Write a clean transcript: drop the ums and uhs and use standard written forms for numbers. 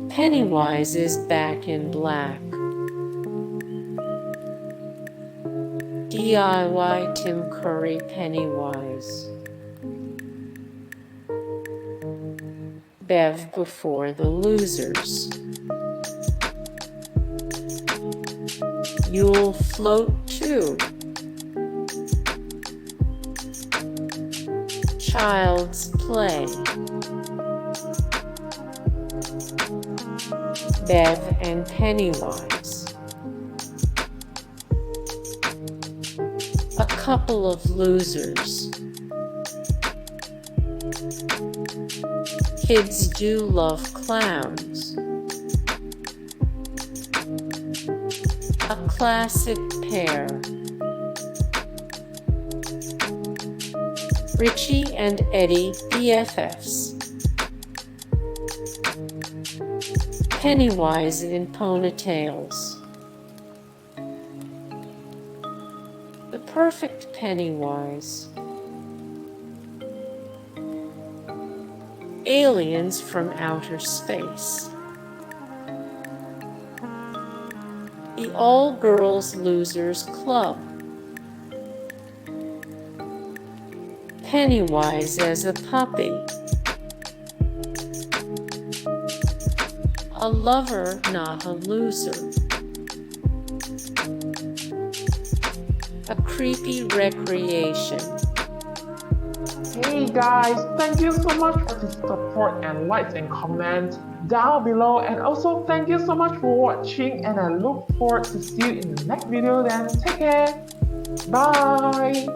Pennywise is back in black. DIY Tim Curry Pennywise. Bev Before The Losers. You'll float too. Child's Play. Bev and Pennywise. A Couple of Losers. Kids Do Love Clowns. A Classic Pair. Richie and Eddie BFFs. Pennywise in Ponytails. The Purrfect Pennywise. Aliens from Outer Space. The All-Girls Losers Club. Pennywise As A Puppy. A Lover Not a Loser. A Creepy Recreation. Hey guys, thank you so much for the support and likes and comments down below, and also thank you so much for watching, and I look forward to see you in the next video. Then take care, bye.